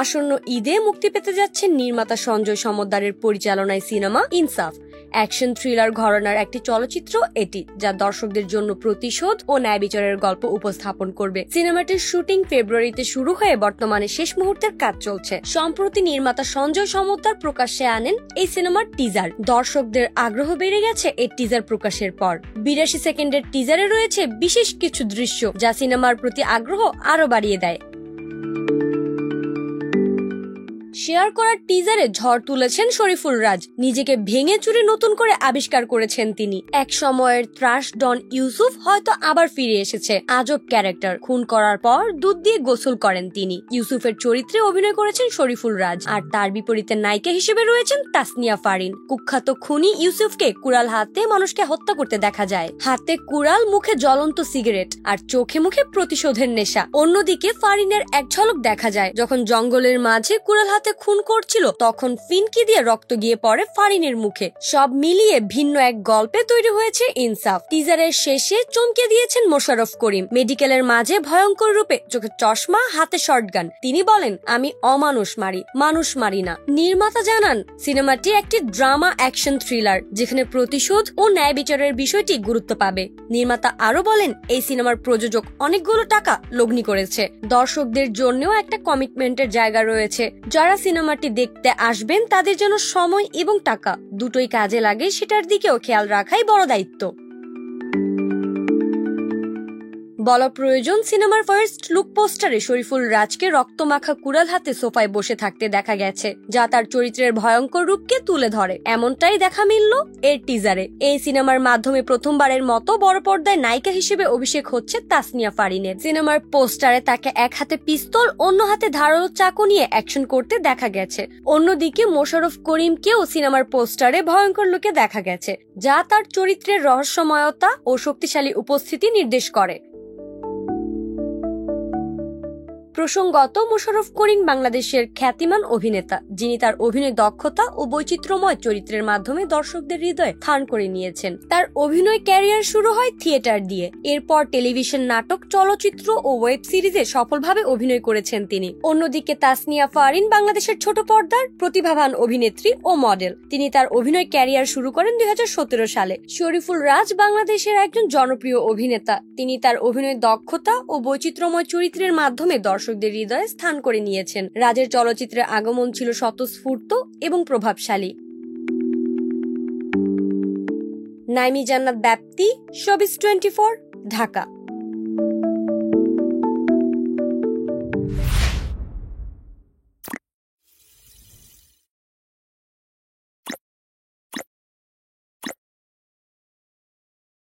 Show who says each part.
Speaker 1: আসন্ন ঈদে মুক্তি পেতে যাচ্ছে নির্মাতা সঞ্জয় সমদ্দারের পরিচালনায় সিনেমা ইনসাফ। অ্যাকশন থ্রিলার ঘরানার একটি চলচ্চিত্র এটি, যা দর্শকদের জন্য প্রতিশোধ ও ন্যায় বিচারের গল্প উপস্থাপন করবে। সিনেমাটির শুটিং ফেব্রুয়ারিতে শুরু হয়ে বর্তমানে শেষ মুহূর্তের কাজ চলছে। সম্প্রতি নির্মাতা সঞ্জয় সমদ্দার প্রকাশ্যে আনেন এই সিনেমার টিজার। দর্শকদের আগ্রহ বেড়ে গেছে এই টিজার প্রকাশের পর। 82 সেকেন্ডের টিজারে রয়েছে বিশেষ কিছু দৃশ্য, যা সিনেমার প্রতি আগ্রহ আরো বাড়িয়ে দেয়। শেয়ার করা টিজারে ঝড় তুলেছেন শরীফুল রাজ। নিজেকে ভেঙে চুরে নতুন করে আবিষ্কার করেছেন তিনি। এক সময়ের ত্রাস ডন ইউসুফ হয়তো আবার ফিরে এসেছে। আজব ক্যারেক্টার, খুন করার পর দুধ দিয়ে গোসল করেন তিনি। ইউসুফের চরিত্রে অভিনয় করেছেন শরীফুল রাজ, আর তার বিপরীতে নায়িকা হিসেবে রয়েছেন তাসনিয়া ফারিন। কুখ্যাত খুনি ইউসুফকে কুড়াল হাতে মানুষকে হত্যা করতে দেখা যায়। হাতে কুড়াল, মুখে জ্বলন্ত সিগারেট, আর চোখে মুখে প্রতিশোধের নেশা। অন্যদিকে ফারিনের এক ঝলক দেখা যায় যখন জঙ্গলের মাঝে কুড়াল হাতে খুন করছিল, তখন ফিনকি দিয়ে রক্ত গিয়ে পড়ে ফারিনের মুখে। সব মিলিয়ে ভিন্ন এক গল্পে তৈরি হয়েছে ইনসাফ। টিজারের শেষে চমকে দিয়েছেন মোশাররফ করিম। মেডিকেলের মাঝে ভয়ঙ্কর রূপে, চোখে চশমা, হাতে শটগান। তিনি বলেন, আমি অমানুষ মারি, মানুষ মারি না। নির্মাতা জানান, সিনেমাটি একটি ড্রামা অ্যাকশন থ্রিলার, যেখানে প্রতিশোধ ও ন্যায় বিচারের বিষয়টি গুরুত্ব পাবে। নির্মাতা আরো বলেন, এই সিনেমার প্রযোজক অনেকগুলো টাকা লগ্নি করেছে। দর্শকদের জন্যও একটা কমিটমেন্টের জায়গা রয়েছে। যারা সিনেমাটি দেখতে আসবেন তাদের যেন সময় এবং টাকা দুটোই কাজে লাগে, সেটার দিকেও খেয়াল রাখাই বড় দায়িত্ব। বলা প্রয়োজন, সিনেমার ফার্স্ট লুক পোস্টারে শরীফুল রাজকে রক্তমাখা কুড়াল হাতে সোফায় বসে থাকতে দেখা গেছে, যা তার চরিত্রের ভয়ঙ্কর রূপকে তুলে ধরে। এমনটাই দেখা মিলল এর টিজারে। এই সিনেমার মাধ্যমে প্রথমবারের মতো বড় পর্দায় নায়িকা হিসেবে অভিষেক হচ্ছে তাসনিয়া ফারিনের। সিনেমার পোস্টারে তাকে এক হাতে পিস্তল, অন্য হাতে ধারালো চাকু নিয়ে অ্যাকশন করতে দেখা গেছে। অন্যদিকে মোশাররফ করিমকেও সিনেমার পোস্টারে ভয়ঙ্কর লুকে দেখা গেছে, যা তার চরিত্রের রহস্যময়তা ও শক্তিশালী উপস্থিতি নির্দেশ করে। প্রসঙ্গত, মোশাররফ করিম বাংলাদেশের খ্যাতিমান অভিনেতা, যিনি তার অভিনয় দক্ষতা ও বৈচিত্র্যময় চরিত্রের মাধ্যমে দর্শকদের হৃদয়ে স্থান করে নিয়েছেন। তার অভিনয় ক্যারিয়ার শুরু হয় থিয়েটার দিয়ে। এরপর টেলিভিশন, নাটক, চলচ্চিত্র ও ওয়েব সিরিজে সফলভাবে অভিনয় করেছেন তিনি। অন্যদিকে তাসনিয়া ফারিন বাংলাদেশের ছোট পর্দার প্রতিভাবান অভিনেত্রী ও মডেল। তিনি তার অভিনয় ক্যারিয়ার শুরু করেন 2017 সালে। শরীফুল রাজ বাংলাদেশের একজন জনপ্রিয় অভিনেতা। তিনি তার অভিনয় দক্ষতা ও বৈচিত্র্যময় চরিত্রের মাধ্যমে দর্শকদের হৃদয়ে স্থান করে নিয়েছেন। রাজের চলচ্চিত্রের আগমন ছিল স্বতঃস্ফূর্ত এবং প্রভাবশালী। নাইমি জান্নাত ব্যাপ্তি, শোবিজ 24, ঢাকা।